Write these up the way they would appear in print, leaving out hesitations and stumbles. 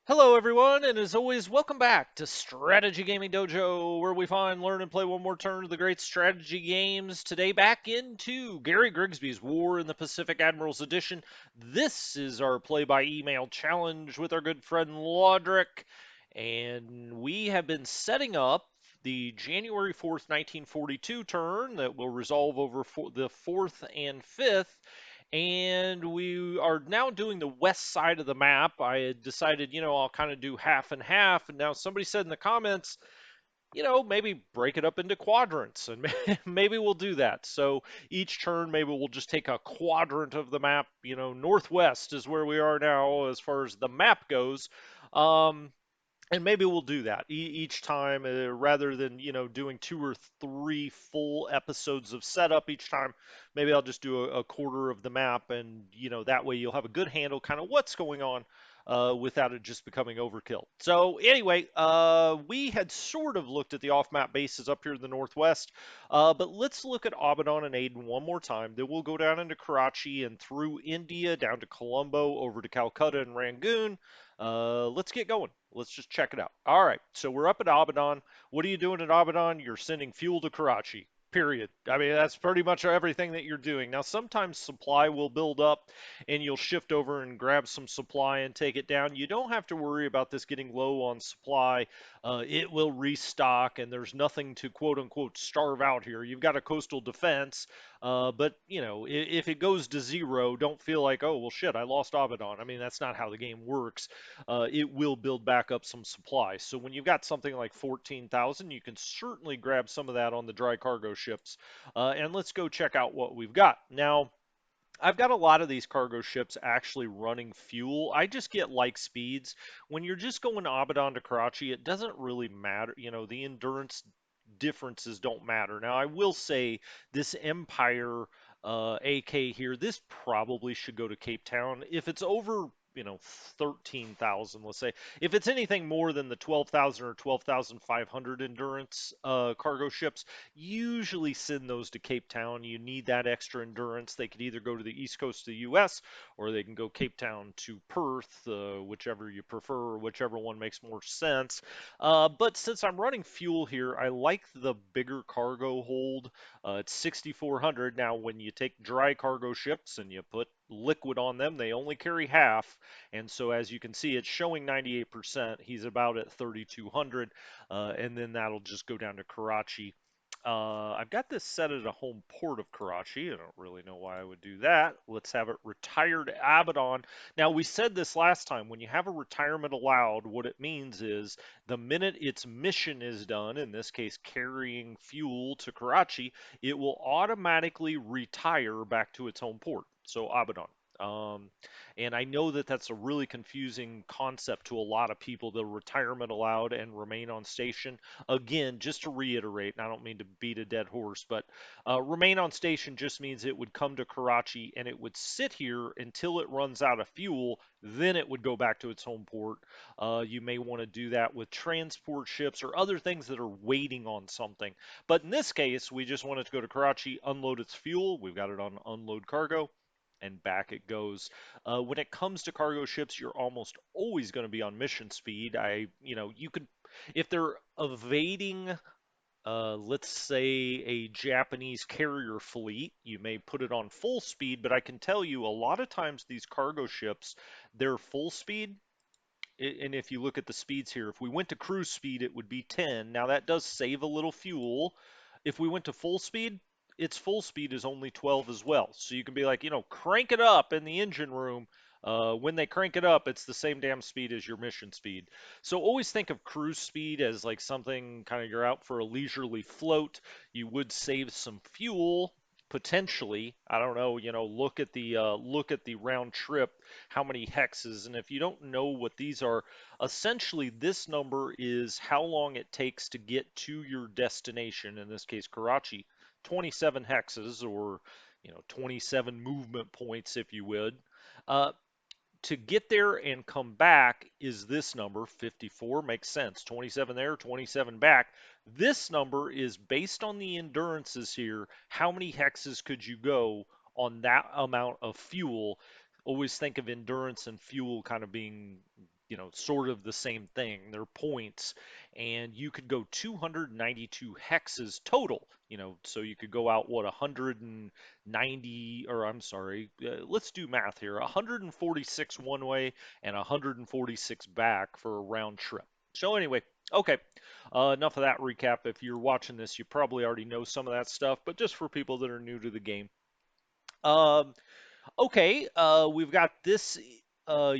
Hello, everyone, and as always, welcome back to Strategy Gaming Dojo, where we find, learn, and play one more turn of the great strategy games. Today, back into Gary Grigsby's War in the Pacific Admirals Edition. This is our play by email challenge with our good friend Lodrick, and we have been setting up the January 4th, 1942 turn that will resolve over the 4th and 5th. And we are now doing the west side of the map. I had decided, I'll kind of do half and half. And now somebody said in the comments, maybe break it up into quadrants, and maybe we'll do that. So each turn, maybe we'll just take a quadrant of the map. Northwest is where we are now as far as the map goes. And maybe we'll do that each time rather than doing two or three full episodes of setup each time. Maybe I'll just do a quarter of the map, and that way you'll have a good handle kind of what's going on without it just becoming overkill. So anyway, we had sort of looked at the off-map bases up here in the northwest, but let's look at Abaddon and Aden one more time. Then we'll go down into Karachi and through India down to Colombo over to Calcutta and Rangoon. Let's get going. Let's just check it out. All right, so we're up at Abaddon. What are you doing at Abaddon? You're sending fuel to Karachi. Period. I mean, that's pretty much everything that you're doing. Now, sometimes supply will build up and you'll shift over and grab some supply and take it down. You don't have to worry about this getting low on supply. It will restock, and there's nothing to quote unquote starve out here. You've got a coastal defense, but if it goes to zero, don't feel like, oh well, shit, I lost Abaddon. I mean, that's not how the game works. It will build back up some supply. So when you've got something like 14,000, you can certainly grab some of that on the dry cargo ships. And let's go check out what we've got now. I've got a lot of these cargo ships actually running fuel. I just get like speeds. When you're just going Abaddon to Karachi, it doesn't really matter. The endurance differences don't matter. Now, I will say this Empire AK here, this probably should go to Cape Town. If it's over, 13,000, let's say. If it's anything more than the 12,000 or 12,500 endurance cargo ships, usually send those to Cape Town. You need that extra endurance. They could either go to the east coast of the U.S. or they can go Cape Town to Perth, whichever you prefer, or whichever one makes more sense. But since I'm running fuel here, I like the bigger cargo hold. It's 6,400. Now, when you take dry cargo ships and you put liquid on them, they only carry half. And so, as you can see, it's showing 98%. He's about at 3,200. And then that'll just go down to Karachi. I've got this set at a home port of Karachi. I don't really know why I would do that. Let's have it retired Abaddon. Now, we said this last time. When you have a retirement allowed, what it means is the minute its mission is done, in this case, carrying fuel to Karachi, it will automatically retire back to its home port. So, Abaddon. Um, and I know that that's a really confusing concept to a lot of people, the retirement allowed and remain on station. Again, just to reiterate, and I don't mean to beat a dead horse, but remain on station just means it would come to Karachi and it would sit here until it runs out of fuel. Then it would go back to its home port. You may want to do that with transport ships or other things that are waiting on something. But in this case, we just wanted to go to Karachi, unload its fuel. We've got it on unload cargo and back it goes. When it comes to cargo ships, you're almost always going to be on mission speed. You could, if they're evading, let's say a Japanese carrier fleet, you may put it on full speed, but I can tell you a lot of times these cargo ships, they're full speed. And if you look at the speeds here, if we went to cruise speed, it would be 10. Now that does save a little fuel. If we went to full speed, its full speed is only 12 as well. So you can be like, crank it up in the engine room. When they crank it up, it's the same damn speed as your mission speed. So always think of cruise speed as like something kind of you're out for a leisurely float. You would save some fuel potentially. I don't know, look at the round trip, how many hexes, and if you don't know what these are, essentially this number is how long it takes to get to your destination, in this case Karachi. 27 hexes, or 27 movement points if you would. Uh, to get there and come back is this number, 54, makes sense. 27 there, 27 back. This number is based on the endurances here. How many hexes could you go on that amount of fuel? Always think of endurance and fuel kind of being sort of the same thing. They're points, and you could go 292 hexes total. So you could go out what 190, or I'm sorry, let's do math here. 146 one way and 146 back for a round trip. So anyway, okay, enough of that recap. If you're watching this, you probably already know some of that stuff, but just for people that are new to the game. Um, Okay, we've got this uh,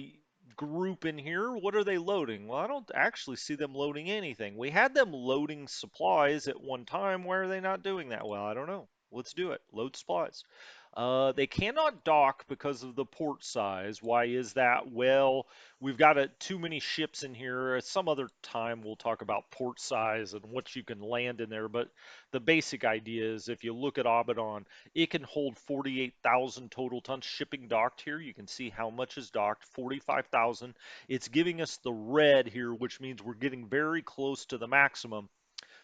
group in here. What are they loading? Well, I don't actually see them loading anything. We had them loading supplies at one time. Why are they not doing that? Well, I don't know. Let's do it. Load supplies. They cannot dock because of the port size. Why is that? Well, we've got too many ships in here. At some other time, we'll talk about port size and what you can land in there. But the basic idea is if you look at Abaddon, it can hold 48,000 total tons shipping docked here. You can see how much is docked, 45,000. It's giving us the red here, which means we're getting very close to the maximum.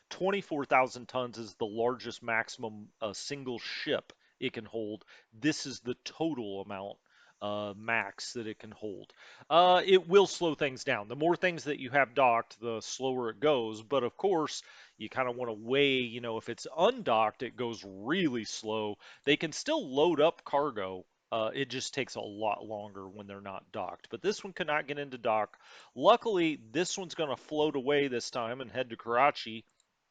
24,000 tons is the largest maximum single ship it can hold. This is the total amount max that it can hold. It will slow things down. The more things that you have docked, the slower it goes. But of course, you kind of want to weigh, if it's undocked, it goes really slow. They can still load up cargo. It just takes a lot longer when they're not docked. But this one cannot get into dock. Luckily, this one's going to float away this time and head to Karachi,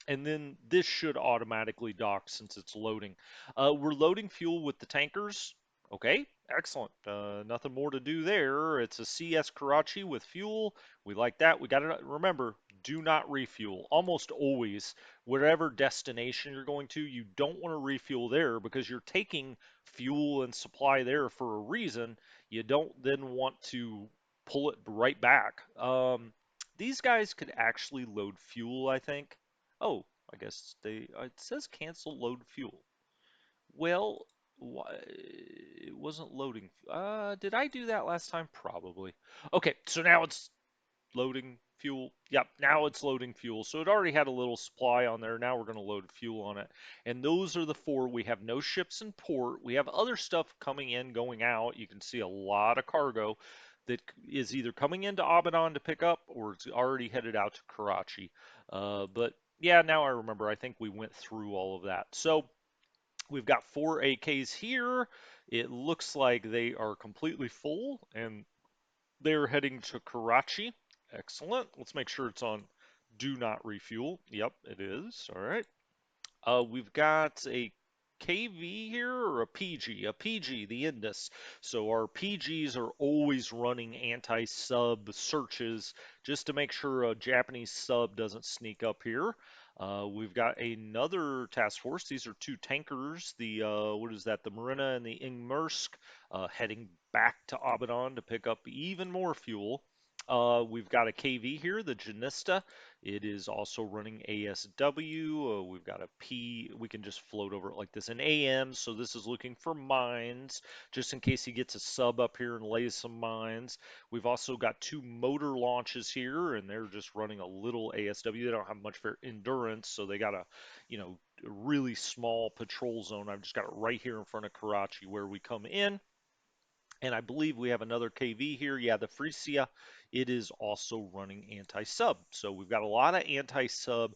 and then this should automatically dock since it's loading. We're loading fuel with the tankers. Okay, excellent. Nothing more to do there. It's a CS Karachi with fuel. We like that. We got to remember, do not refuel. Almost always, whatever destination you're going to, you don't want to refuel there because you're taking fuel and supply there for a reason. You don't then want to pull it right back. These guys could actually load fuel, I think. Oh, I guess it says cancel load fuel. Well, why, it wasn't loading. Did I do that last time? Probably. Okay, so now it's loading fuel. Yep, now it's loading fuel. So it already had a little supply on there. Now we're going to load fuel on it. And those are the four. We have no ships in port. We have other stuff coming in, going out. You can see a lot of cargo that is either coming into Abaddon to pick up or it's already headed out to Karachi. But yeah, now I remember. I think we went through all of that. So we've got four AKs here. It looks like they are completely full and they're heading to Karachi. Excellent. Let's make sure it's on do not refuel. Yep, it is. All right. We've got a KV here or a PG? A PG, the Indus. So our PGs are always running anti-sub searches just to make sure a Japanese sub doesn't sneak up here. We've got another task force. These are two tankers. The what is that? The Marina and the Ingmersk heading back to Abaddon to pick up even more fuel. We've got a KV here, the Janista. It is also running ASW. We've got a P. We can just float over it like this. An AM. So this is looking for mines, just in case he gets a sub up here and lays some mines. We've also got two motor launches here, and they're just running a little ASW. They don't have much for endurance, so they got a really small patrol zone. I've just got it right here in front of Karachi where we come in. And I believe we have another KV here. Yeah, the Frisia, it is also running anti-sub. So we've got a lot of anti-sub.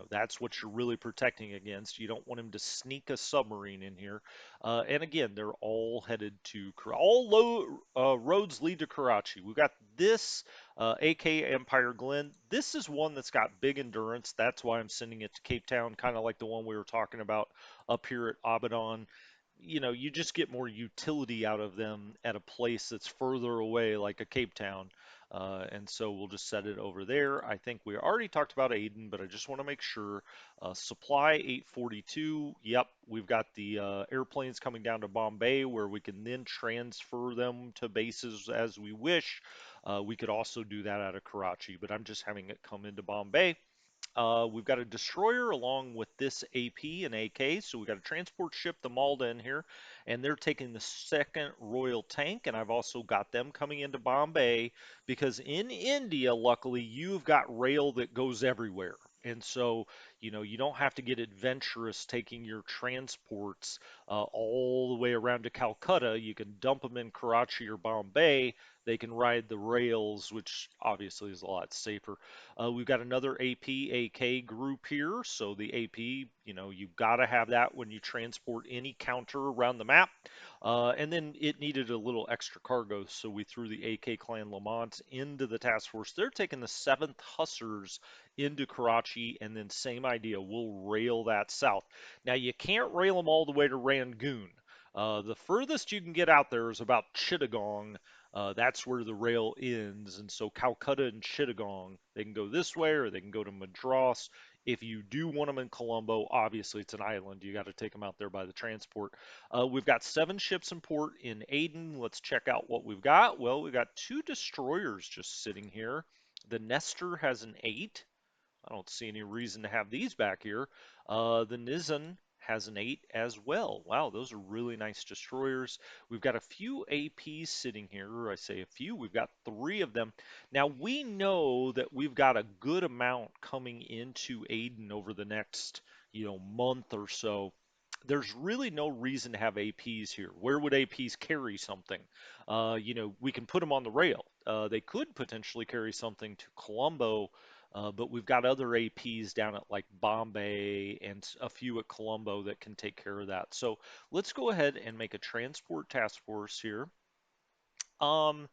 That's what you're really protecting against. You don't want him to sneak a submarine in here. And again, they're all headed to all roads lead to Karachi. We've got this AK Empire Glen. This is one that's got big endurance. That's why I'm sending it to Cape Town, kind of like the one we were talking about up here at Abaddon. You just get more utility out of them at a place that's further away, like a Cape Town. And so we'll just set it over there. I think we already talked about Aden, but I just want to make sure. Supply 842. Yep, we've got the airplanes coming down to Bombay where we can then transfer them to bases as we wish. We could also do that out of Karachi, but I'm just having it come into Bombay. We've got a destroyer along with this AP and AK. So we've got a transport ship, the Malta, in here, and they're taking the second Royal Tank. And I've also got them coming into Bombay because in India, luckily, you've got rail that goes everywhere. And so You don't have to get adventurous taking your transports all the way around to Calcutta. You can dump them in Karachi or Bombay. They can ride the rails, which obviously is a lot safer. We've got another AP AK group here. So the AP, you've got to have that when you transport any counter around the map. And then it needed a little extra cargo, so we threw the AK Clan Lamont into the task force. They're taking the 7th Hussars into Karachi, and then same idea, we'll rail that south. Now, you can't rail them all the way to Rangoon. The furthest you can get out there is about Chittagong. That's where the rail ends, and so Calcutta and Chittagong, they can go this way or they can go to Madras. If you do want them in Colombo, obviously it's an island. You got to take them out there by the transport. We've got 7 ships in port in Aden. Let's check out what we've got. Well, we've got 2 destroyers just sitting here. The Nestor has an 8. I don't see any reason to have these back here. The Nizan has an 8 as well. Wow, those are really nice destroyers. We've got a few APs sitting here. I say a few, we've got 3 of them. Now, we know that we've got a good amount coming into Aden over the next, month or so. There's really no reason to have APs here. Where would APs carry something? We can put them on the rail. They could potentially carry something to Colombo, but we've got other APs down at like Bombay and a few at Colombo that can take care of that. So let's go ahead and make a transport task force here. Um,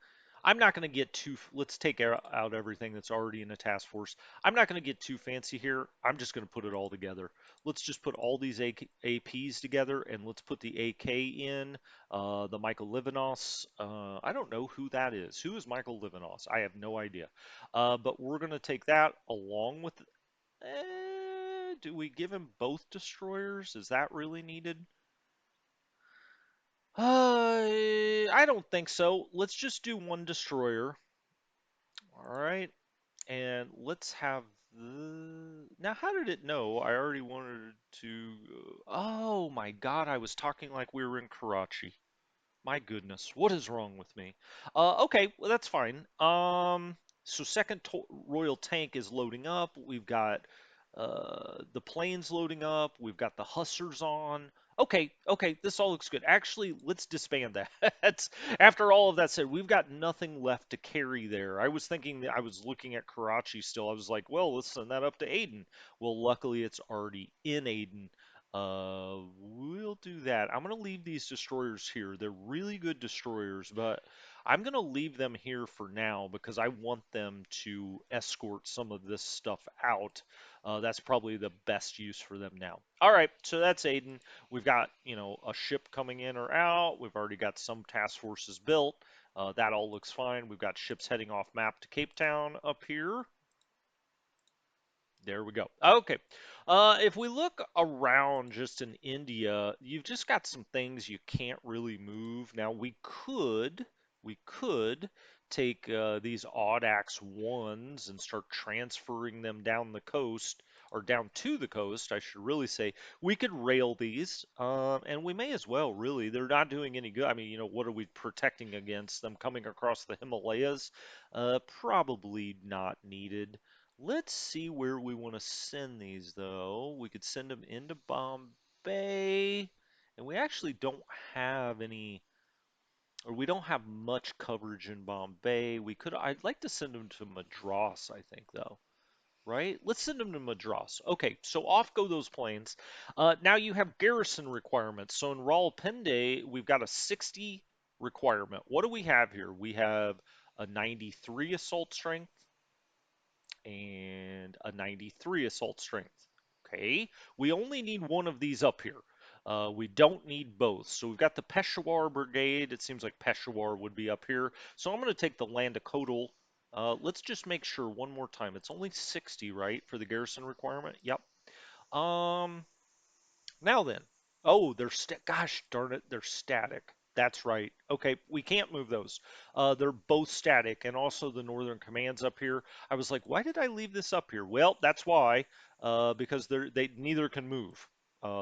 I'm not going to get too, let's take out everything that's already in a task force. I'm not going to get too fancy here. I'm just going to put it all together. Let's just put all these APs together and let's put the AK in, the Michael Livanos. I don't know who that is. Who is Michael Livanos? I have no idea. But we're going to take that along with, do we give him both destroyers? Is that really needed? I don't think so. Let's just do 1 destroyer. All right. And let's have the... Now, how did it know I already wanted to... Oh my God, I was talking like we were in Karachi. My goodness, what is wrong with me? Okay, well that's fine. So second Royal Tank is loading up. We've got the planes loading up. We've got the Hussars on. Okay, okay, this all looks good. Actually, let's disband that. After all of that said, we've got nothing left to carry there. I was thinking that I was looking at Karachi still. I was like, well, let's send that up to Aden. Well, luckily it's already in Aden. We'll do that. I'm going to leave these destroyers here. They're really good destroyers, but I'm going to leave them here for now because I want them to escort some of this stuff out. That's probably the best use for them now. All right, so that's Aiden. We've got, a ship coming in or out. We've already got some task forces built. That all looks fine. We've got ships heading off map to Cape Town up here. There we go. Okay. If we look around just in India, you've just got some things you can't really move. Now we could take these Audax ones and start transferring them down the coast or down to the coast, I should really say. We could rail these, and we may as well, really. They're not doing any good. I mean, what are we protecting against? Them coming across the Himalayas? Probably not needed. Let's see where we want to send these, though. We could send them into Bombay, and we actually don't have any, or we don't have much coverage in Bombay. I'd like to send them to Madras, I think, though. Right? Let's send them to Madras. Okay, so off go those planes. Now you have garrison requirements. So in Rawalpindi, we've got a 60 requirement. What do we have here? We have a 93 assault strength and a 93 assault strength. Okay, we only need one of these up here. We don't need both. So we've got the Peshawar Brigade. It seems like Peshawar would be up here. So I'm going to take the Landakota. Let's just make sure one more time. It's only 60, right, for the garrison requirement? Yep. Um, Now then. Oh, gosh darn it, they're static. That's right. Okay, we can't move those. They're both static, and also the Northern Command's up here. I was like, why did I leave this up here? Well, that's why. Because they neither can move.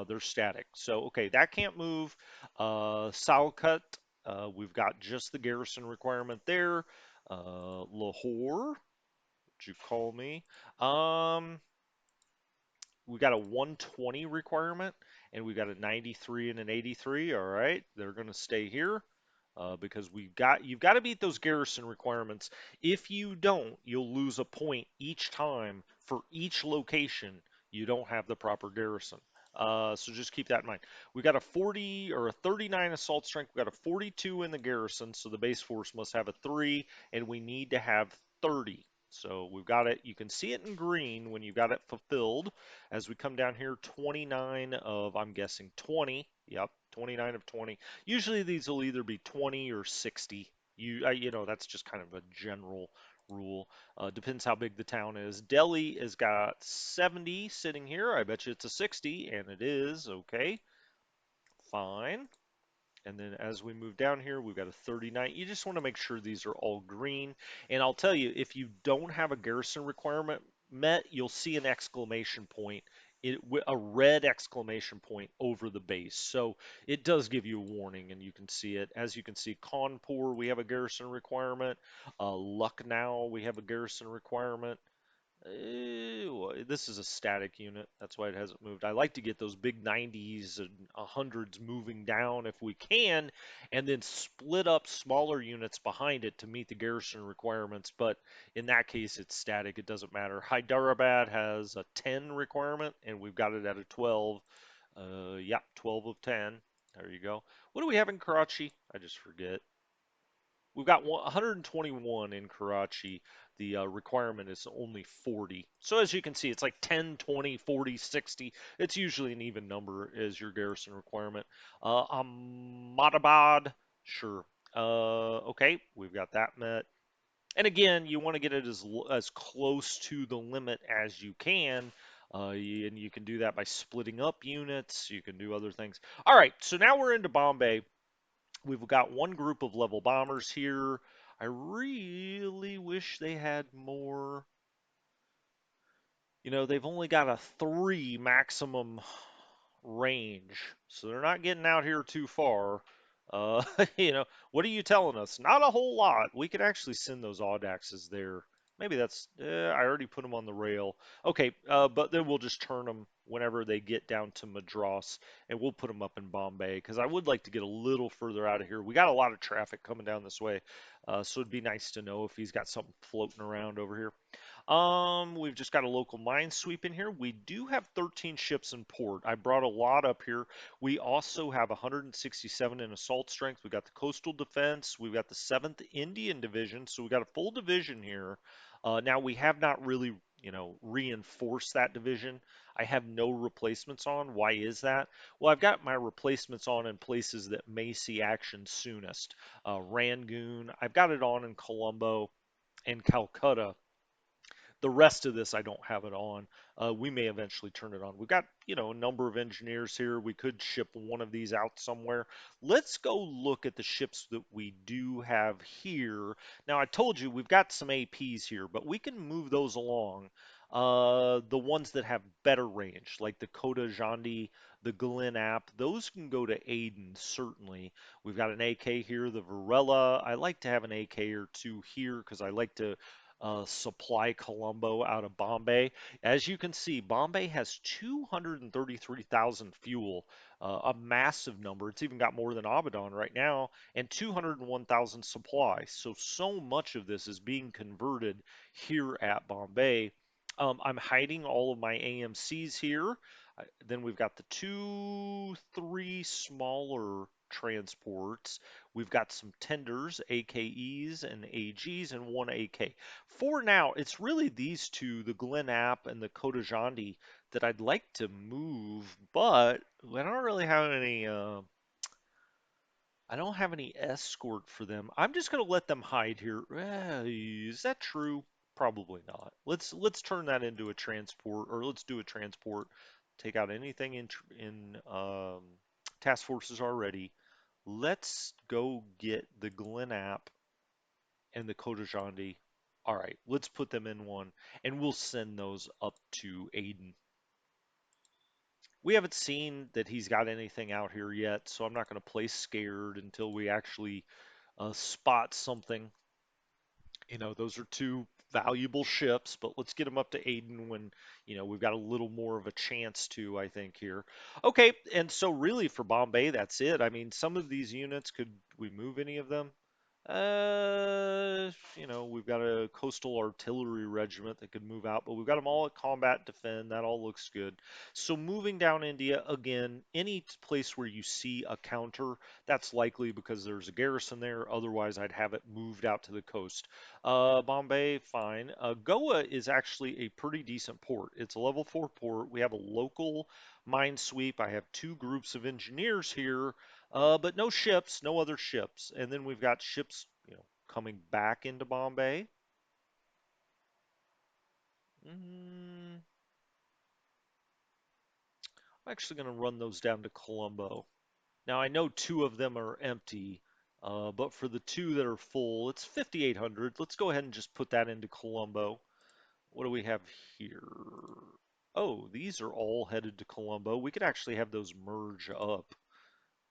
They're static. So okay, that can't move. Salcut, we've got just the garrison requirement there. Lahore, would you call me? Um, we got a 120 requirement, and we got a 93 and an 83. All right, they're going to stay here because you've got to beat those garrison requirements. If you don't, you'll lose a point each time for each location you don't have the proper garrison. So just keep that in mind. We got a 40 or a 39 assault strength. We got a 42 in the garrison, so the base force must have a 3, and we need to have 30. So we've got it. You can see it in green when you've got it fulfilled. As we come down here, 29 of, I'm guessing 20. Yep, 29 of 20. Usually these will either be 20 or 60. That's just kind of a general rule. Depends how big the town is. Delhi has got 70 sitting here. I bet you it's a 60, and it is. Okay, fine. And then as we move down here, we've got a 39. You just want to make sure these are all green. And I'll tell you, if you don't have a garrison requirement met, you'll see an exclamation point, a red exclamation point over the base. So it does give you a warning, and you can see it. As you can see, Kanpur, we have a garrison requirement. Lucknow, we have a garrison requirement. This is a static unit. That's why it hasn't moved. I like to get those big 90s and 100s moving down if we can, and then split up smaller units behind it to meet the garrison requirements. But in that case, it's static. It doesn't matter. Hyderabad has a 10 requirement, and we've got it at a 12. Yeah, 12 of 10. There you go. What do we have in Karachi? I just forget. We've got 121 in Karachi. The requirement is only 40. So as you can see, it's like 10, 20, 40, 60. It's usually an even number as your garrison requirement. Ahmadabad, sure. Okay, we've got that met. And again, you want to get it as close to the limit as you can. And you can do that by splitting up units. You can do other things. All right, so now we're into Bombay. We've got one group of level bombers here. I really wish they had more. They've only got a 3 maximum range, so they're not getting out here too far. Uh, what are you telling us? Not a whole lot. We could actually send those Audaxes there. Maybe I already put them on the rail. Okay, but then we'll just turn them whenever they get down to Madras, and we'll put them up in Bombay because I would like to get a little further out of here. We got a lot of traffic coming down this way, so it'd be nice to know if he's got something floating around over here. We've just got a local mine sweep in here. We do have 13 ships in port. I brought a lot up here. We also have 167 in assault strength. We got the coastal defense. We've got the 7th Indian Division. So we got a full division here. Now we have not really, reinforced that division. I have no replacements on. Why is that? Well, I've got my replacements on in places that may see action soonest. Rangoon. I've got it on in Colombo and Calcutta. The rest of this, I don't have it on. We may eventually turn it on. We've got, a number of engineers here. We could ship one of these out somewhere. Let's go look at the ships that we do have here. Now, I told you we've got some APs here, but we can move those along. The ones that have better range, like the Kota Jandi, the Glen App, those can go to Aden, certainly. We've got an AK here, the Varela. I like to have an AK or two here because I like to supply Colombo out of Bombay. As you can see, Bombay has 233,000 fuel, a massive number. It's even got more than Abaddon right now, and 201,000 supply. So much of this is being converted here at Bombay. I'm hiding all of my AMCs here. Then we've got the 3 smaller transports. We've got some tenders, AKEs and AGs, and one AK. For now, it's really these two, the Glen App and the Kotajandi, that I'd like to move, but I don't really have any. I don't have any escort for them. I'm just gonna let them hide here. Is that true? Probably not. Let's turn that into a transport, or let's do a transport. Take out anything in task forces already. Let's go get the Glen App and the Kotajandi. All right, let's put them in one, and we'll send those up to Aden. We haven't seen that he's got anything out here yet, so I'm not going to play scared until we actually spot something. Those are two valuable ships, but let's get them up to Aden when, we've got a little more of a chance to, I think, here. Okay, and so really for Bombay, that's it. I mean, some of these units, could we move any of them? We've got a coastal artillery regiment that could move out, but we've got them all at combat defend. That all looks good. So moving down India, again, any place where you see a counter, that's likely because there's a garrison there. Otherwise, I'd have it moved out to the coast. Bombay, fine. Goa is actually a pretty decent port. It's a level 4 port. We have a local mine sweep. I have two groups of engineers here, but no ships, no other ships. And then we've got ships, coming back into Bombay. Mm, I'm actually going to run those down to Colombo. Now I know two of them are empty, but for the two that are full, it's 5,800. Let's go ahead and just put that into Colombo. What do we have here? Oh, these are all headed to Colombo. We could actually have those merge up.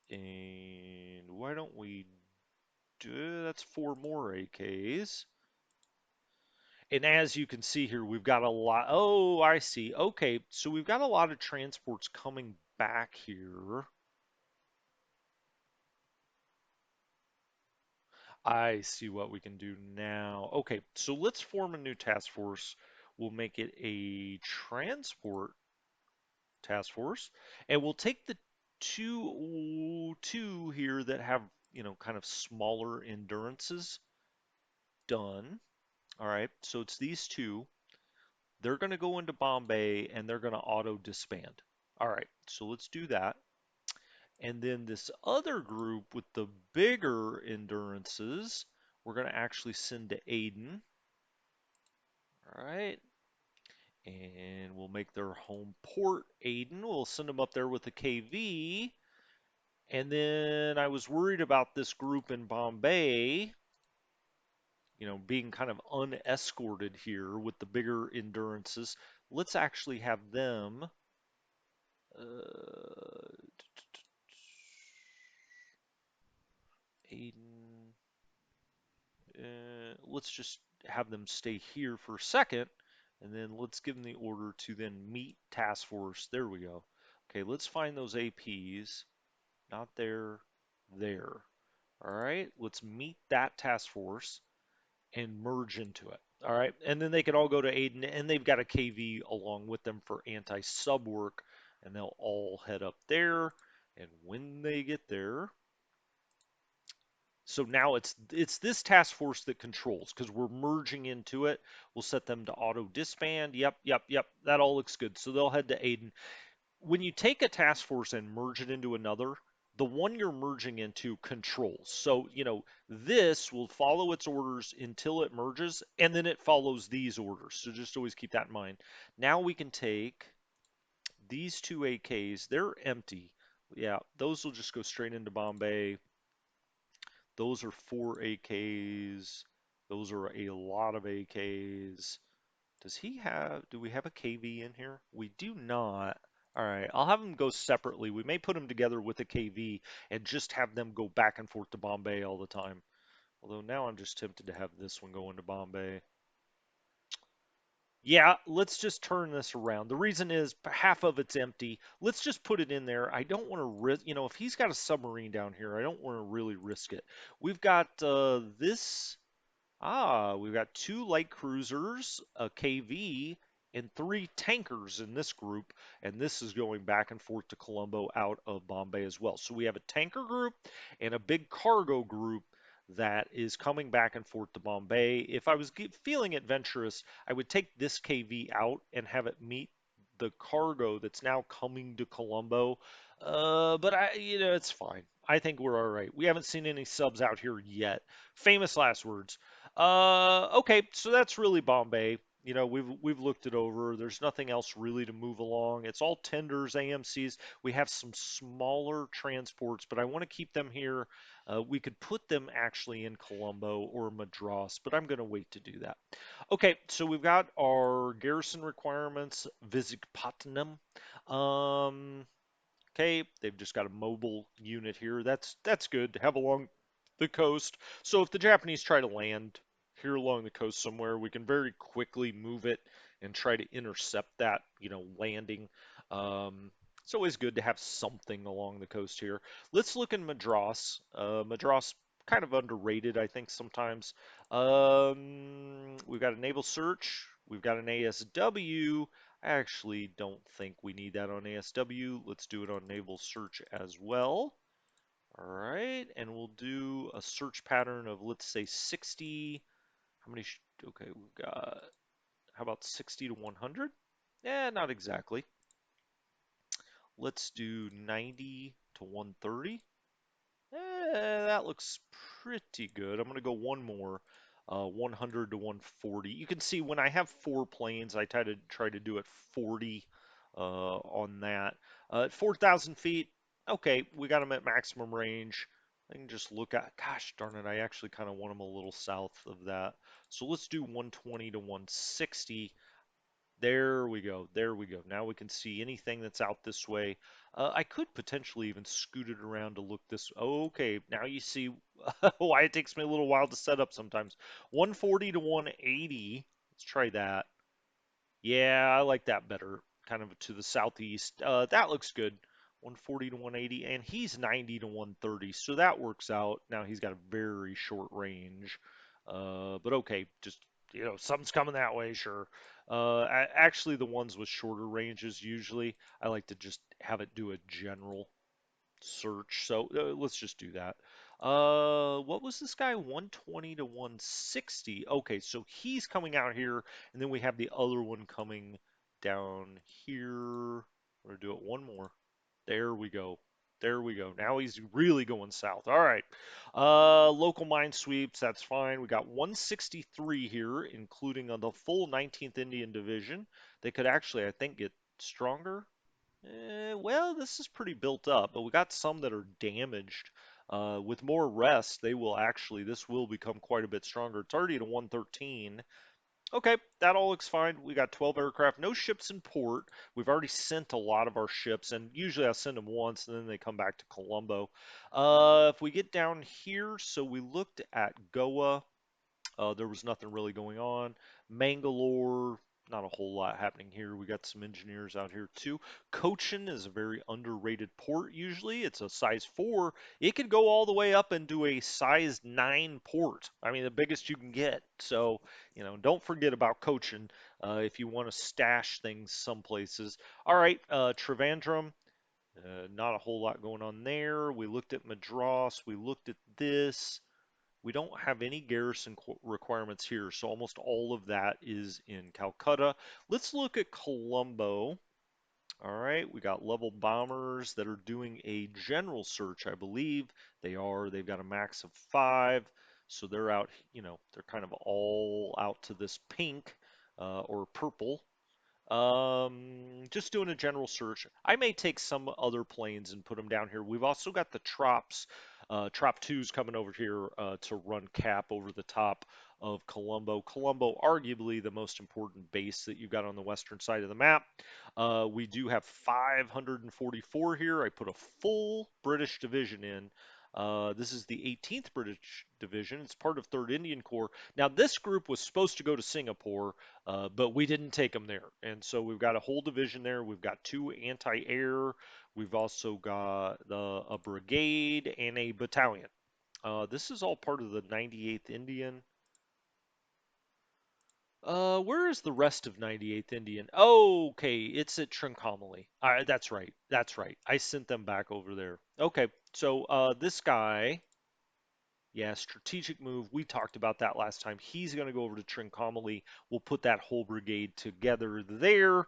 And why don't we do that's four more AKs. And as you can see here, we've got a lot. Oh, I see. Okay, so we've got a lot of transports coming back here. I see what we can do now. Okay, so let's form a new task force. We'll make it a transport task force, and we'll take the two here that have, kind of smaller endurances done. All right, so it's these two. They're going to go into Bombay and they're going to auto disband. All right, so let's do that. And then this other group with the bigger endurances, we're going to actually send to Aden. All right, and we'll make their home port Aden. We'll send them up there with the KV. And then I was worried about this group in Bombay, being kind of unescorted here with the bigger endurances. Let's actually have them. Aiden. Let's just have them stay here for a second, and then let's give them the order to then meet task force. There we go. Okay, let's find those APs. Not there, there. All right, let's meet that task force and merge into it. All right, and then they can all go to Aden, and they've got a KV along with them for anti-sub work, and they'll all head up there. And when they get there, so now it's this task force that controls because we're merging into it. We'll set them to auto disband. Yep, yep, yep. That all looks good. So they'll head to Aden. When you take a task force and merge it into another, the one you're merging into controls. So, this will follow its orders until it merges, and then it follows these orders. So just always keep that in mind. Now we can take these two AKs. They're empty. Yeah, those will just go straight into Bombay. Those are four AKs. Those are a lot of AKs. Do we have a KV in here? We do not. All right, I'll have them go separately. We may put them together with a KV and just have them go back and forth to Bombay all the time. Although now I'm just tempted to have this one go into Bombay. Yeah, let's just turn this around. The reason is half of it's empty. Let's just put it in there. I don't want to risk, if he's got a submarine down here, I don't want to really risk it. We've got this. We've got two light cruisers, a KV, and three tankers in this group, and this is going back and forth to Colombo out of Bombay as well. So we have a tanker group and a big cargo group that is coming back and forth to Bombay. If I was feeling adventurous, I would take this KV out and have it meet the cargo that's now coming to Colombo. But it's fine. I think we're all right. We haven't seen any subs out here yet. Famous last words. Okay, so that's really Bombay. We've looked it over. There's nothing else really to move along. It's all tenders, AMCs. We have some smaller transports, but I want to keep them here. We could put them actually in Colombo or Madras, but I'm going to wait to do that. Okay, so we've got our garrison requirements, Visakhapatnam. Okay, they've just got a mobile unit here. That's good to have along the coast. So if the Japanese try to land, here along the coast somewhere, we can very quickly move it and try to intercept that, landing. Um, it's always good to have something along the coast here. Let's look in Madras. Madras kind of underrated, I think, sometimes. We've got a naval search. We've got an ASW. I actually don't think we need that on ASW. Let's do it on naval search as well. All right, and we'll do a search pattern of, let's say, 60. How many? Okay, we've got, how about 60 to 100? Yeah, not exactly. Let's do 90 to 130. That looks pretty good. I'm going to go one more, 100 to 140. You can see when I have four planes, I try to do it 40 on that. At 4,000 feet, okay, we got them at maximum range. I can just look at, gosh darn it, I actually kind of want them a little south of that. So let's do 120 to 160. There we go. There we go. Now we can see anything that's out this way. I could potentially even scoot it around to look this. Okay, now you see why it takes me a little while to set up sometimes. 140 to 180. Let's try that. Yeah, I like that better. Kind of to the southeast. That looks good. 140 to 180, and he's 90 to 130, so that works out. Now he's got a very short range, but okay, just something's coming that way, sure. Actually, the ones with shorter ranges usually I like to just have it do a general search. So let's just do that. What was this guy? 120 to 160. Okay, so he's coming out here, and then we have the other one coming down here. We're gonna do it one more. There we go. There we go. Now he's really going south. All right. Local mine sweeps, that's fine. We got 163 here, including on the full 19th Indian Division. They could actually, I think, get stronger. Well, this is pretty built up, but we got some that are damaged. With more rest, this will become quite a bit stronger. 30 to 113. Okay, that all looks fine. We got 12 aircraft, no ships in port. We've already sent a lot of our ships, and usually I send them once, and then they come back to Colombo. If we get down here, so we looked at Goa. There was nothing really going on. Mangalore, not a whole lot happening here. We got some engineers out here too. Cochin is a very underrated port usually. It's a size 4. It could go all the way up into a size 9 port. I mean, the biggest you can get. So, don't forget about Cochin if you want to stash things some places. All right, Trivandrum. Not a whole lot going on there. We looked at Madras. We looked at this. We don't have any garrison requirements here, so almost all of that is in Calcutta. Let's look at Colombo. All right, we got level bombers that are doing a general search, I believe. They are. They've got a max of 5, so they're out, they're kind of all out to this pink or purple. Just doing a general search. I may take some other planes and put them down here. We've also got the Trops, Trop 2's coming over here to run cap over the top of Colombo. Colombo, arguably the most important base that you've got on the western side of the map. We do have 544 here. I put a full British division in. This is the 18th British Division. It's part of 3rd Indian Corps. Now, this group was supposed to go to Singapore, but we didn't take them there. And so we've got a whole division there. We've got 2 anti-air. We've also got a brigade and a battalion. This is all part of the 98th Indian. Where is the rest of 98th Indian? Oh, okay, it's at Trincomalee. That's right. That's right. I sent them back over there. Okay, so this guy, yeah, strategic move. We talked about that last time. He's going to go over to Trincomalee. We'll put that whole brigade together there.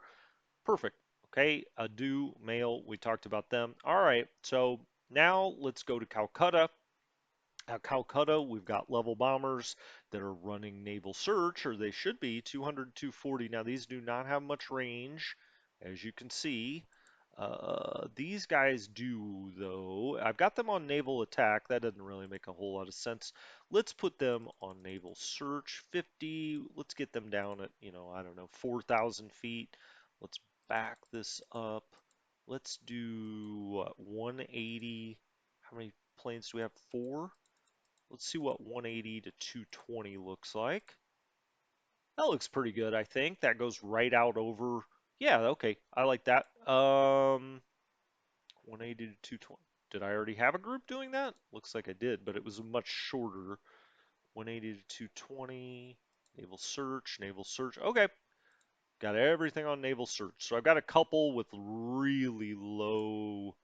Perfect. Okay, Adu, Mail, we talked about them. All right, so now let's go to Calcutta. At Calcutta, we've got level bombers that are running naval search, or they should be 200, 240. Now, these do not have much range, as you can see. These guys do, though. I've got them on naval attack. That doesn't really make a whole lot of sense. Let's put them on naval search, 50. Let's get them down at, I don't know, 4,000 feet. Let's back this up. Let's do 180. How many planes do we have? 4. Let's see what 180 to 220 looks like. That looks pretty good, I think. That goes right out over. Yeah, okay. I like that. 180 to 220. Did I already have a group doing that? Looks like I did, but it was much shorter. 180 to 220. Naval search, naval search. Okay. Got everything on naval search. So I've got a couple with really low.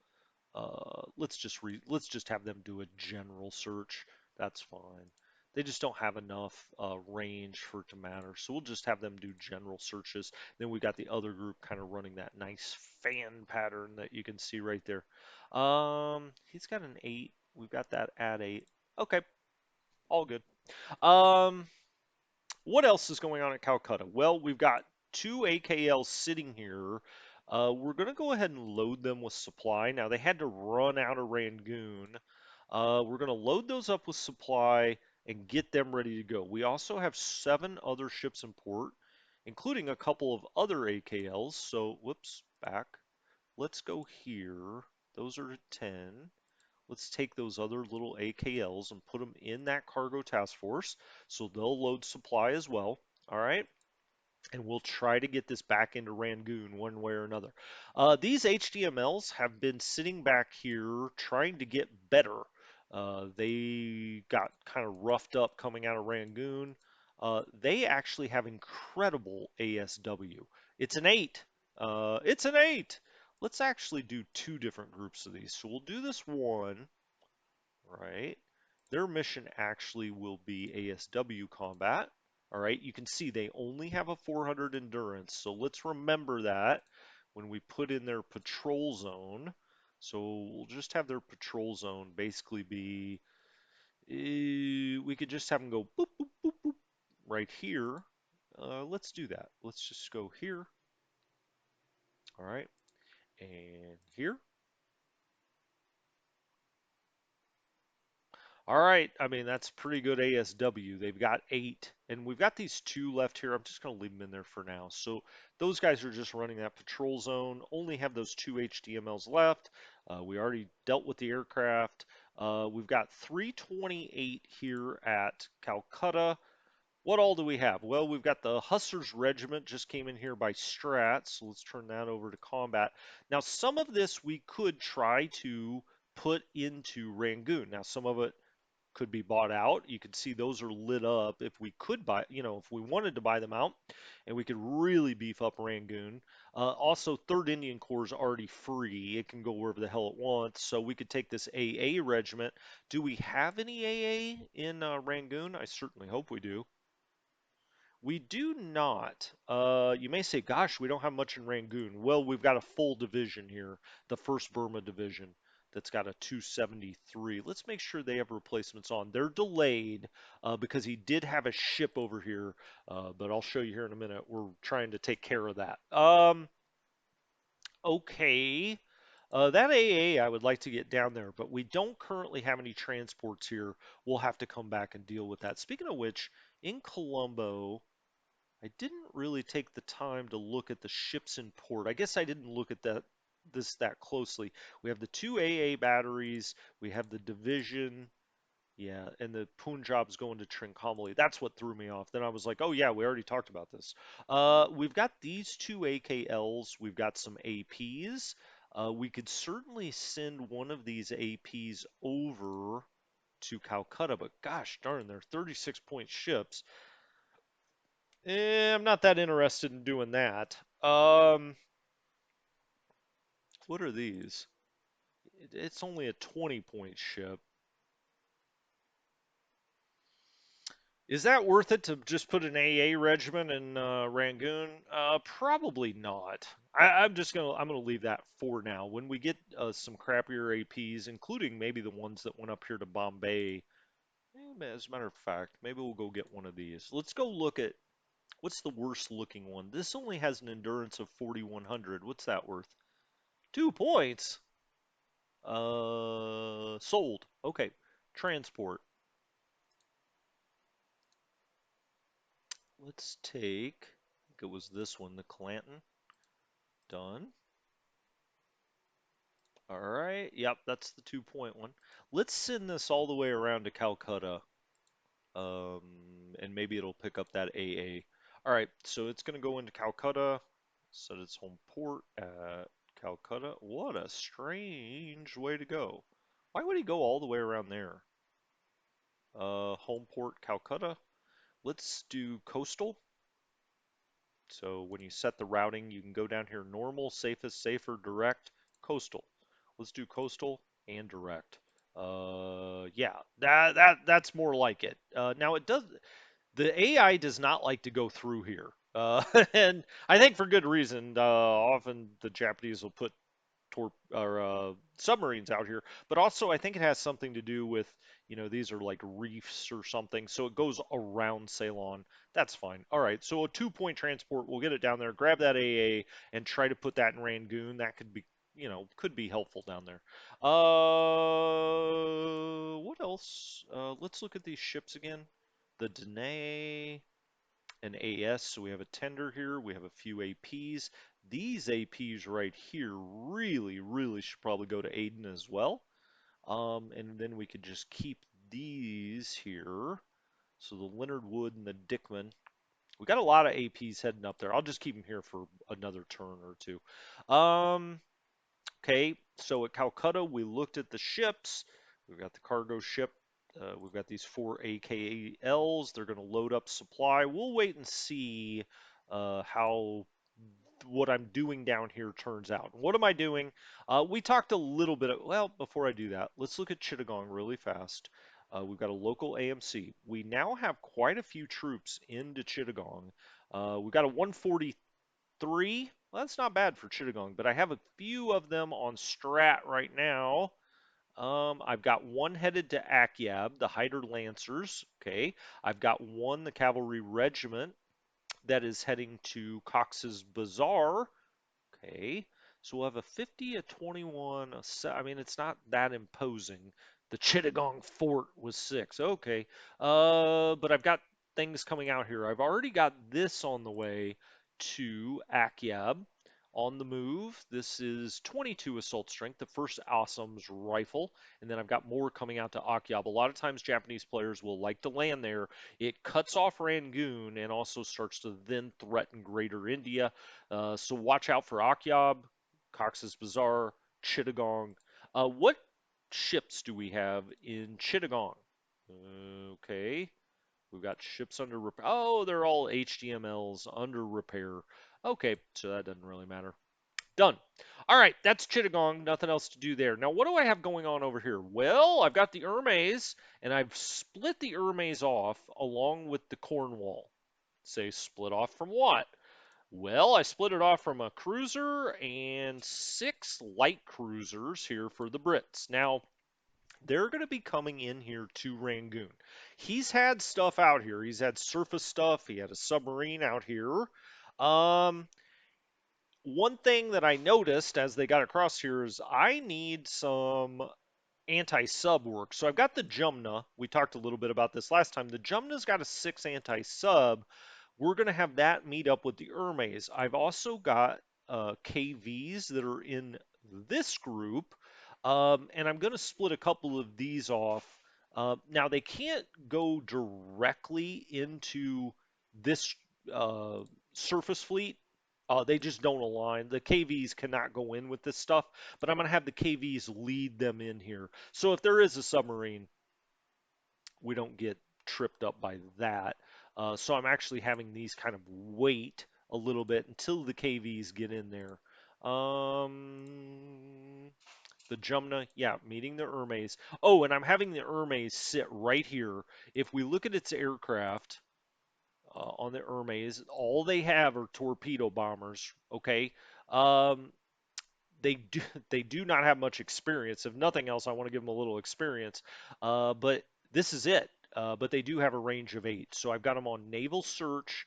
Let's just have them do a general search. That's fine. They just don't have enough range for it to matter. So we'll just have them do general searches. Then we got the other group kind of running that nice fan pattern that you can see right there. He's got an 8. We've got that at 8. Okay, all good. Um, what else is going on at Calcutta? Well, we've got two AKLs sitting here. We're going to go ahead and load them with supply. Now, they had to run out of Rangoon. We're going to load those up with supply and get them ready to go. We also have 7 other ships in port, including a couple of other AKLs. So, whoops, back. Let's go here. Those are 10. Let's take those other little AKLs and put them in that cargo task force so they'll load supply as well. All right. And we'll try to get this back into Rangoon one way or another. These HDMLs have been sitting back here trying to get better. They got kind of roughed up coming out of Rangoon. They actually have incredible ASW. It's an 8. It's an 8. Let's actually do 2 different groups of these. So we'll do this one, right? Their mission actually will be ASW combat. All right, you can see they only have a 400 endurance, so let's remember that when we put in their patrol zone. So we'll just have their patrol zone basically be, we could just have them go boop, boop, boop, boop right here. Let's do that. Let's just go here. All right, and here. All right, I mean, that's pretty good ASW. They've got 8, and we've got these 2 left here. I'm just going to leave them in there for now. So those guys are just running that patrol zone, only have those 2 HDMLs left. We already dealt with the aircraft. We've got 328 here at Calcutta. What all do we have? Well, we've got the Hussars Regiment just came in here by Strat, so let's turn that over to combat. Now, some of this we could try to put into Rangoon. Now, some of it could be bought out. You can see those are lit up if we could buy, if we wanted to buy them out, and we could really beef up Rangoon. Also, 3rd Indian Corps is already free. It can go wherever the hell it wants. So we could take this AA regiment. Do we have any AA in Rangoon? I certainly hope we do. We do not. You may say, gosh, we don't have much in Rangoon. Well, we've got a full division here, the 1st Burma Division, that's got a 273. Let's make sure they have replacements on. They're delayed because he did have a ship over here, but I'll show you here in a minute. We're trying to take care of that. Okay. That AA I would like to get down there, but we don't currently have any transports here. We'll have to come back and deal with that. Speaking of which, in Colombo, I didn't really take the time to look at the ships in port. I guess I didn't look at that closely. We have the 2 AA batteries, we have the division, yeah, and the Punjab's going to Trincomalee. That's what threw me off. Then I was like, oh yeah, we already talked about this. We've got these 2 AKLs, we've got some APs. We could certainly send one of these APs over to Calcutta, but gosh darn, they're 36-point ships. I'm not that interested in doing that. What are these? It's only a 20-point ship. Is that worth it to just put an AA regiment in Rangoon? Probably not. I'm gonna leave that for now. When we get some crappier APs, including maybe the ones that went up here to Bombay, as a matter of fact, maybe we'll go get one of these. Let's go look at what's the worst looking one. This only has an endurance of 4,100. What's that worth? 2 points. Sold. Okay. Transport. Let's take, I think it was this one, the Clanton. Done. All right. Yep, that's the 2-point one. Let's send this all the way around to Calcutta, and maybe it'll pick up that AA. All right, so it's going to go into Calcutta, set its home port at Calcutta. What a strange way to go. Why would he go all the way around there? Home port Calcutta. Let's do coastal. So when you set the routing, you can go down here, normal, safest, safer, direct, coastal. Let's do coastal and direct. Yeah, that's more like it. Now it does. The AI does not like to go through here, and I think for good reason. Often the Japanese will put submarines out here, but also I think it has something to do with, these are like reefs or something, so it goes around Ceylon. That's fine. All right, so a 2-point transport, we'll get it down there, grab that AA, and try to put that in Rangoon. That could be, could be helpful down there. What else? Let's look at these ships again. The Danae an AS, so we have a tender here, we have a few APs. These APs right here really, really should probably go to Aden as well. And then we could just keep these here. So the Leonard Wood and the Dickman. We got a lot of APs heading up there. I'll just keep them here for another turn or two. Okay, so at Calcutta, we looked at the ships. We've got the cargo ship. We've got these 4 AKLs. They're going to load up supply. We'll wait and see how what I'm doing down here turns out. What am I doing? We talked a little bit. Well, before I do that, let's look at Chittagong really fast. We've got a local AMC. We now have quite a few troops into Chittagong. We've got a 143. Well, that's not bad for Chittagong, but I have a few of them on strat right now. I've got one headed to Akyab, the Hyder Lancers. Okay. I've got one, the Cavalry Regiment, that is heading to Cox's Bazaar. Okay. So we'll have a 50, a 21, I mean, it's not that imposing. The Chittagong Fort was 6. Okay. But I've got things coming out here. I've already got this on the way to Akyab on the move. This is 22 assault strength, the first Awesome's rifle. And then I've got more coming out to Akyab. A lot of times Japanese players will like to land there. It cuts off Rangoon and also starts to then threaten Greater India. So watch out for Akyab, Cox's Bazaar, Chittagong. What ships do we have in Chittagong? Okay. We've got ships under repair. Oh, they're all HDMLs under repair. Okay, so that doesn't really matter. Done. All right, that's Chittagong. Nothing else to do there. Now, what do I have going on over here? Well, I've got the Hermes, and I've split the Hermes off along with the Cornwall. Say, split off from what? Well, I split it off from a cruiser and 6 light cruisers here for the Brits. Now, they're going to be coming in here to Rangoon. He's had stuff out here. He's had surface stuff. He had a submarine out here. Um, One thing that I noticed as they got across here is I need some anti-sub work. So I've got the Jumna. We talked a little bit about this last time. The Jumna's got a 6 anti-sub. We're going to have that meet up with the Hermes. I've also got KVs that are in this group, and I'm going to split a couple of these off. Now, they can't go directly into this uh, surface fleet. They just don't align. The KVs cannot go in with this stuff, but I'm going to have the KVs lead them in here. So if there is a submarine, we don't get tripped up by that. So I'm actually having these kind of wait a little bit until the KVs get in there. The Jumna, yeah, meeting the Hermes. Oh, and I'm having the Hermes sit right here. If we look at its aircraft on the Hermes, all they have are torpedo bombers. Okay, um, they do they do not have much experience. If nothing else, I want to give them a little experience. But this is it. But they do have a range of 8. So I've got them on naval search,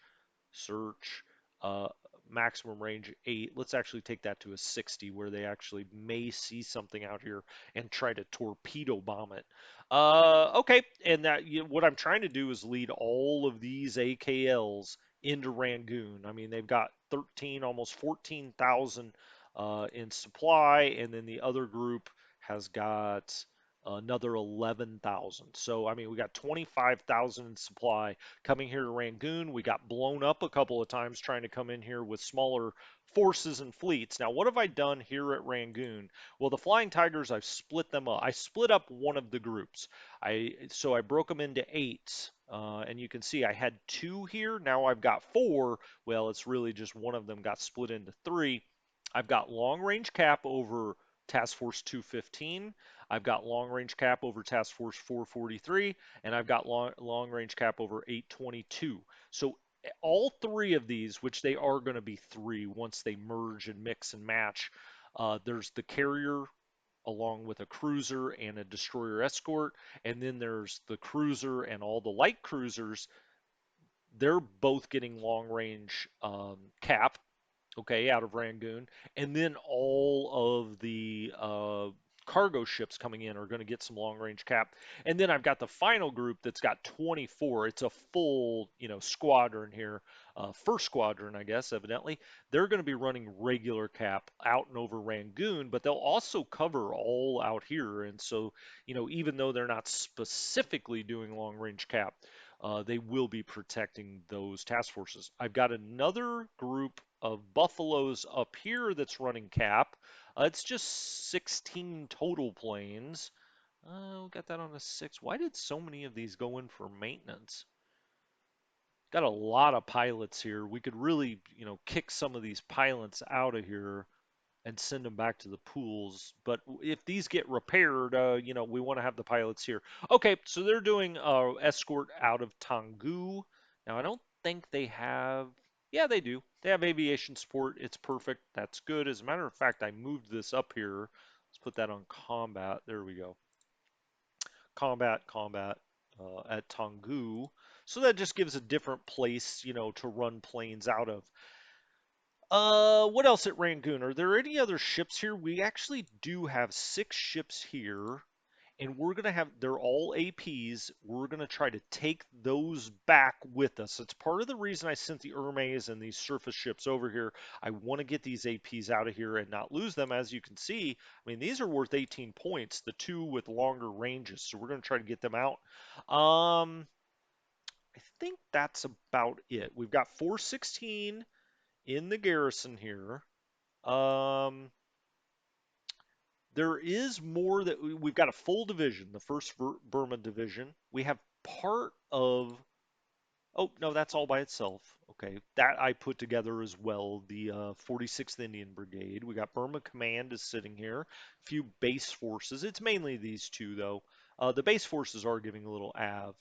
uh, maximum range 8. Let's actually take that to a 60 where they actually may see something out here and try to torpedo bomb it. Okay, and what I'm trying to do is lead all of these AKLs into Rangoon. I mean, they've got 13, almost 14,000 in supply, and then the other group has got another 11,000. So, I mean, we got 25,000 in supply coming here to Rangoon. We got blown up a couple of times trying to come in here with smaller forces and fleets. Now, what have I done here at Rangoon? Well, the Flying Tigers, I've split them up. I split up one of the groups. So I broke them into eights. And you can see I had two here. Now I've got four. Well, it's really just one of them got split into three. I've got long range cap over Task Force 215. I've got long range cap over Task Force 443, and I've got long range cap over 822. So all three of these, which they are going to be three once they merge and mix and match, there's the carrier along with a cruiser and a destroyer escort, and then there's the cruiser and all the light cruisers. They're both getting long range cap, okay, out of Rangoon, and then all of the cargo ships coming in are going to get some long range cap. And then I've got the final group that's got 24. It's a full, squadron here. First squadron, I guess, evidently. They're going to be running regular cap out and over Rangoon, but they'll also cover all out here. And so, even though they're not specifically doing long range cap, they will be protecting those task forces. I've got another group of buffaloes up here that's running cap. It's just 16 total planes. We got that on a 6. Why did so many of these go in for maintenance? Got a lot of pilots here. We could really, kick some of these pilots out of here and send them back to the pools. But if these get repaired, we want to have the pilots here. Okay, so they're doing escort out of Tanggu. Now, I don't think they have. Yeah, they do. They have aviation support. It's perfect. That's good. As a matter of fact, I moved this up here. Let's put that on combat. There we go. Combat at Tanggu. So that just gives a different place, to run planes out of. What else at Rangoon? Are there any other ships here? We actually do have 6 ships here, and they're all APs. We're gonna try to take those back with us. It's part of the reason I sent the Hermes and these surface ships over here. I want to get these APs out of here and not lose them. As you can see, I mean, these are worth 18 points, the two with longer ranges, so we're gonna try to get them out. I think that's about it. We've got 416 in the garrison here. Um, there is more that we've got a full division, the first Burma division. We have part of. Oh no, that's all by itself. Okay, that I put together as well. The 46th Indian Brigade. We got Burma Command is sitting here. A few base forces. It's mainly these two though. The base forces are giving a little av.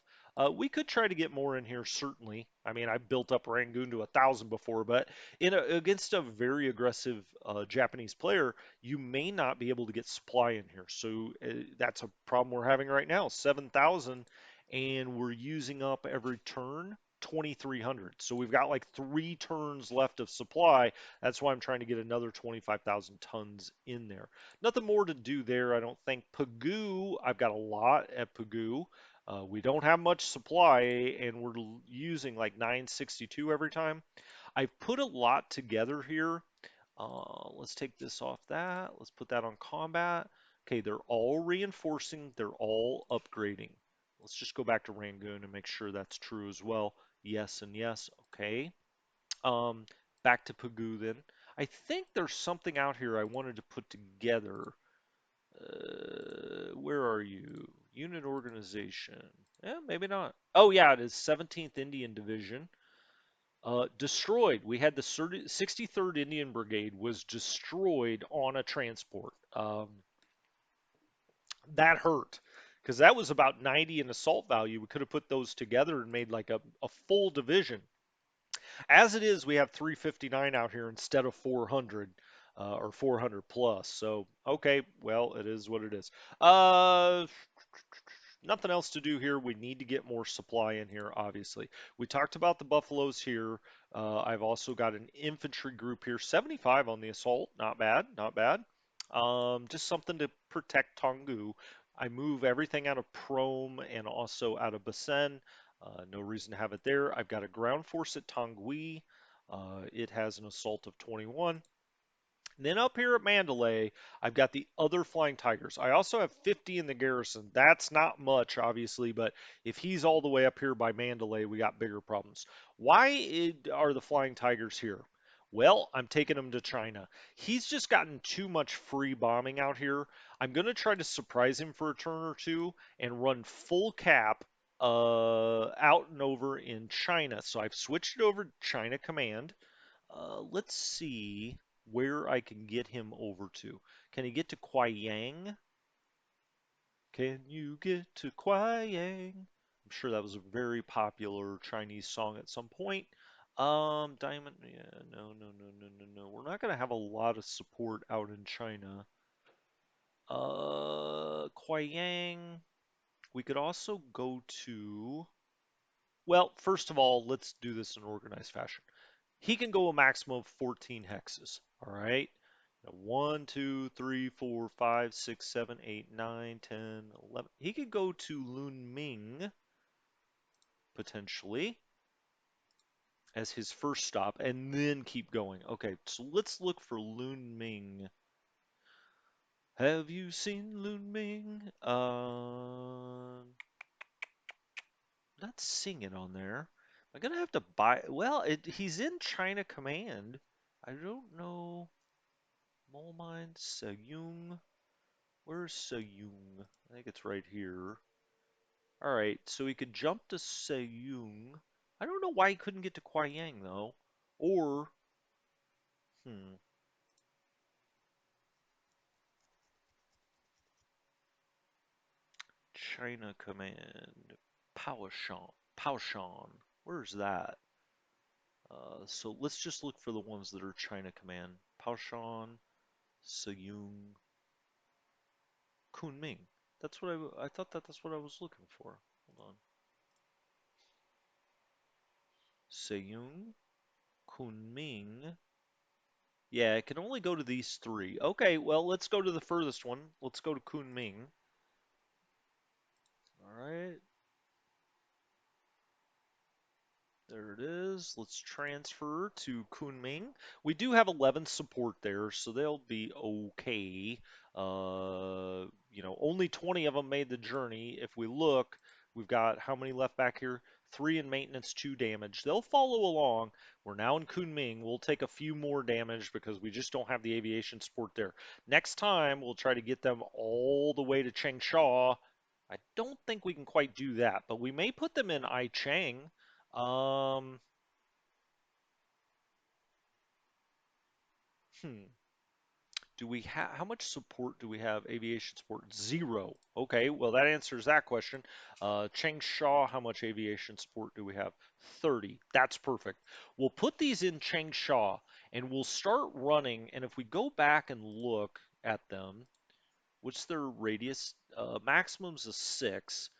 We could try to get more in here, certainly. I mean, I've built up Rangoon to 1,000 before, but against a very aggressive Japanese player, you may not be able to get supply in here. So that's a problem we're having right now. 7,000, and we're using up every turn 2,300. So we've got like 3 turns left of supply. That's why I'm trying to get another 25,000 tons in there. Nothing more to do there, I don't think. Pagoo, I've got a lot at Pagoo. We don't have much supply, and we're using like 962 every time. I've put a lot together here. Let's take this off that. Let's put that on combat. Okay, they're all reinforcing. They're all upgrading. Let's just go back to Rangoon and make sure that's true as well. Yes and yes. Okay. Um, Back to Pagoo then. I think there's something out here I wanted to put together. Where are you? Unit organization. Yeah, maybe not. Oh yeah, it is 17th Indian Division. Destroyed. We had the 63rd Indian Brigade was destroyed on a transport. That hurt because that was about 90 in assault value. We could have put those together and made like a full division. As it is, we have 359 out here instead of 400 or 400 plus. So, okay, well, it is what it is. Nothing else to do here. We need to get more supply in here, obviously. We talked about the buffaloes here. I've also got an infantry group here, 75 on the assault. Not bad, not bad. Just something to protect Tongu. I move everything out of Prom and also out of Basen. No reason to have it there. I've got a ground force at Tongui. It has an assault of 21. And then up here at Mandalay, I've got the other Flying Tigers. I also have 50 in the garrison. That's not much, obviously, but if he's all the way up here by Mandalay, we got bigger problems. Are the Flying Tigers here? Well, I'm taking him to China. He's just gotten too much free bombing out here. I'm going to try to surprise him for a turn or two and run full cap out and over in China. So I've switched it over to China Command. Let's see where I can get him over to. Can he get to Yang? Can you get to Yang? I'm sure that was a very popular Chinese song at some point. Diamond, yeah, no, no, no, no, no, no. We're not gonna have a lot of support out in China. Yang. We could also go to. Well, first of all, let's do this in organized fashion. He can go a maximum of 14 hexes. All right. 1, 2, 3, 4, 5, 6, 7, 8, 9, 10, 11. He could go to Lunming potentially as his first stop and then keep going. Okay, so let's look for Lunming. Have you seen Lunming? Not seeing it on there. I'm gonna have to buy. Well, he's in China Command. I don't know. Mole Mine, Seyung. Where's Seyung? I think it's right here. All right, so he could jump to Seyung. I don't know why he couldn't get to Yang though. Or, hmm, China Command. Powashan. Powshan. Where's that? So let's just look for the ones that are China Command. Powshan, Seyung, Kunming. That's what I thought that's what I was looking for. Hold on. Seyung, Kunming. Yeah, it can only go to these three. Okay, well, let's go to the furthest one. Let's go to Kunming. All right, there it is. Let's transfer to Kunming. We do have 11 support there, so they'll be okay. Only 20 of them made the journey. If we look, we've got how many left back here? 3 in maintenance, 2 damage. They'll follow along. We're now in Kunming. We'll take a few more damage because we just don't have the aviation support there. Next time, we'll try to get them all the way to Changsha. I don't think we can quite do that, but we may put them in I Chang. Um, hmm. Do we have how much support do we have? Aviation support? Zero. Okay, well that answers that question. Changsha, how much aviation support do we have? 30. That's perfect. We'll put these in Changsha and we'll start running. And if we go back and look at them, what's their radius? Maximum's a 6.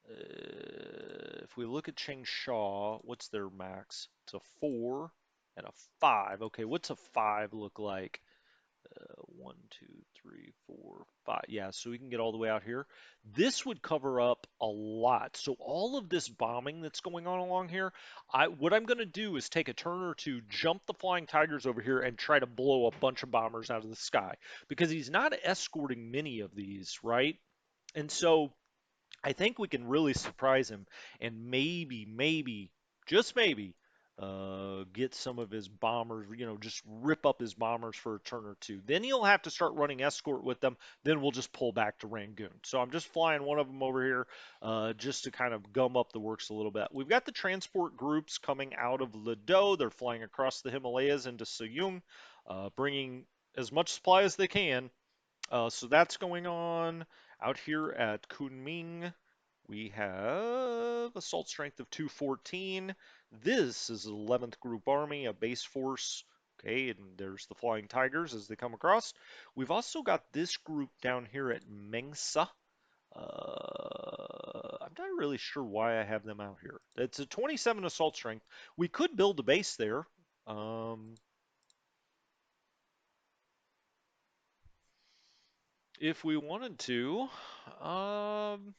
If we look at Changsha, what's their max? It's a 4 and a 5. Okay, what's a 5 look like? 1, 2, 3, 4, 5. Yeah, so we can get all the way out here. This would cover up a lot. So all of this bombing that's going on along here, what I'm going to do is take a turn or two, jump the Flying Tigers over here, and try to blow a bunch of bombers out of the sky because he's not escorting many of these, right? And so I think we can really surprise him and maybe, just maybe, get some of his bombers, just rip up his bombers for a turn or two. Then he'll have to start running escort with them. Then we'll just pull back to Rangoon. So I'm just flying one of them over here just to kind of gum up the works a little bit. We've got the transport groups coming out of Lido. They're flying across the Himalayas into Seyung, bringing as much supply as they can. So that's going on. Out here at Kunming, we have assault strength of 214. This is the 11th Group Army, a base force. Okay, and there's the Flying Tigers as they come across. We've also got this group down here at Mengsa. I'm not really sure why I have them out here. It's a 27 assault strength. We could build a base there. Um, if we wanted to. Um,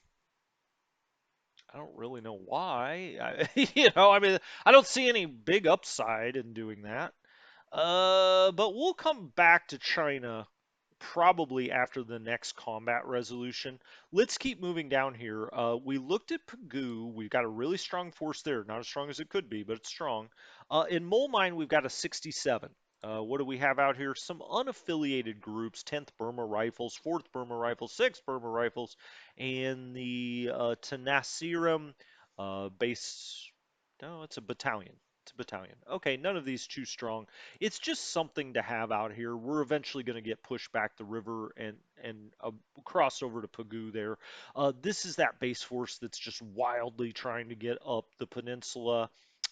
I don't really know why. I mean, I don't see any big upside in doing that. But we'll come back to China probably after the next combat resolution. Let's keep moving down here. We looked at Pagoo. We've got a really strong force there. Not as strong as it could be, but it's strong. In Mole Mine, we've got a 67. What do we have out here? Some unaffiliated groups: 10th Burma Rifles, 4th Burma Rifles, 6th Burma Rifles, and the Tenasiram base. No, it's a battalion. It's a battalion. Okay, none of these too strong. It's just something to have out here. We're eventually going to get pushed back the river and cross over to Pagoo there. This is that base force that's just wildly trying to get up the peninsula.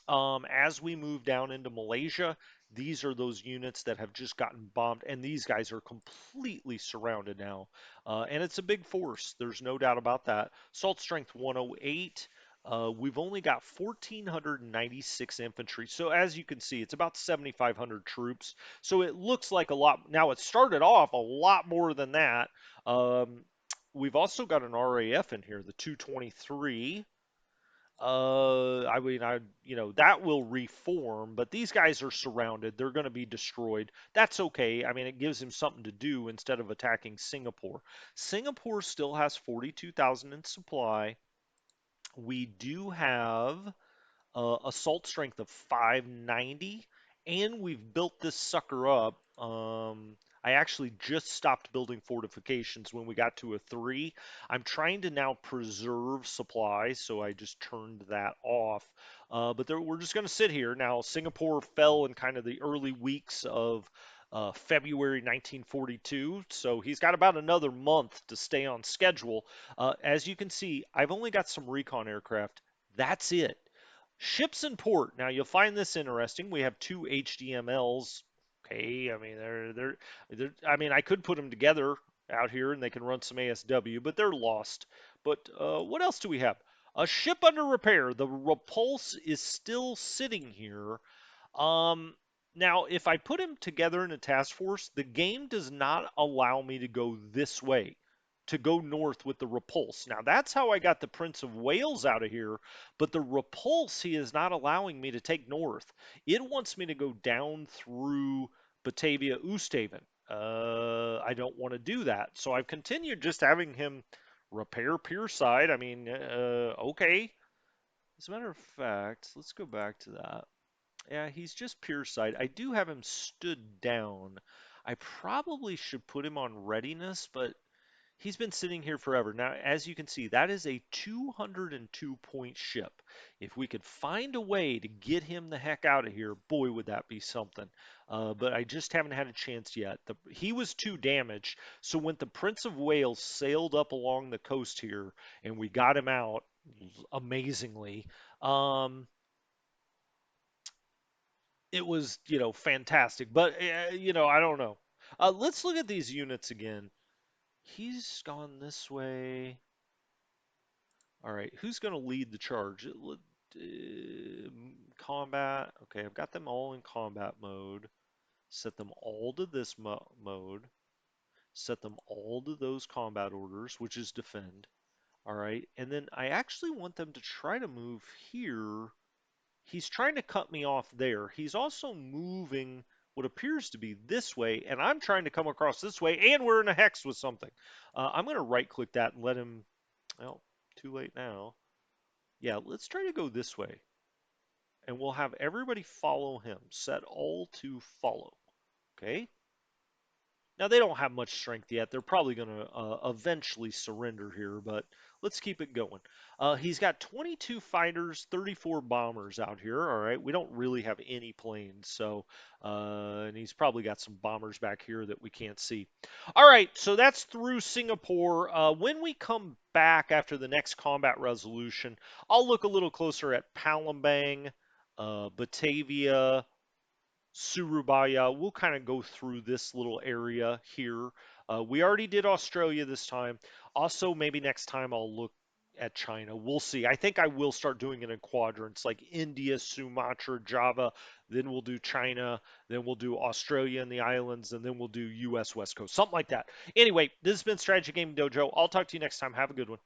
As we move down into Malaysia, these are those units that have just gotten bombed, and these guys are completely surrounded now. And it's a big force. There's no doubt about that. Salt strength 108. We've only got 1,496 infantry. So as you can see, it's about 7,500 troops. So it looks like a lot. Now it started off a lot more than that. Um, we've also got an RAF in here, the 223. I mean, that will reform, but these guys are surrounded. They're going to be destroyed. That's okay. I mean, it gives him something to do instead of attacking Singapore. Singapore still has 42,000 in supply. We do have assault strength of 590, and we've built this sucker up. I actually just stopped building fortifications when we got to a 3. I'm trying to now preserve supplies, so I just turned that off. But we're just going to sit here. Now, Singapore fell in kind of the early weeks of February 1942, so he's got about another month to stay on schedule. As you can see, I've only got some recon aircraft. That's it. Ships in port. Now you'll find this interesting. We have two HDMLs. Okay, I mean I mean I could put them together out here and they can run some ASW, but they're lost. But what else do we have? A ship under repair. The Repulse is still sitting here. Um, Now, if I put him together in a task force, the game does not allow me to go this way, to go north with the Repulse. Now, that's how I got the Prince of Wales out of here, but the Repulse, he is not allowing me to take north. It wants me to go down through Batavia, Oosthaven. I don't want to do that. So I've continued just having him repair pier side. I mean, okay. As a matter of fact, let's go back to that. Yeah, he's just pure sight. I do have him stood down. I probably should put him on readiness, but he's been sitting here forever. Now, as you can see, that is a 202 point ship. If we could find a way to get him the heck out of here, boy, would that be something. But I just haven't had a chance yet. He was too damaged. So when the Prince of Wales sailed up along the coast here and we got him out amazingly, um, it was, fantastic. But, I don't know. Let's look at these units again. He's gone this way. All right, who's going to lead the charge? Combat. Okay, I've got them all in combat mode. Set them all to this mode. Set them all to those combat orders, which is defend. All right, and then I actually want them to try to move here. He's trying to cut me off there. He's also moving what appears to be this way, and I'm trying to come across this way, and we're in a hex with something. I'm going to right-click that and let him, well, too late now. Yeah, let's try to go this way, and we'll have everybody follow him. Set all to follow, okay? Now, they don't have much strength yet. They're probably going to eventually surrender here, but let's keep it going. He's got 22 fighters, 34 bombers out here. All right, we don't really have any planes, so and he's probably got some bombers back here that we can't see. All right, so that's through Singapore. When we come back after the next combat resolution, I'll look a little closer at Palembang, Batavia, Surabaya. We'll kind of go through this little area here. We already did Australia this time. Also, maybe next time I'll look at China. We'll see. I think I will start doing it in quadrants like India, Sumatra, Java. Then we'll do China. Then we'll do Australia and the islands. And then we'll do US West Coast. Something like that. Anyway, this has been Strategy Gaming Dojo. I'll talk to you next time. Have a good one.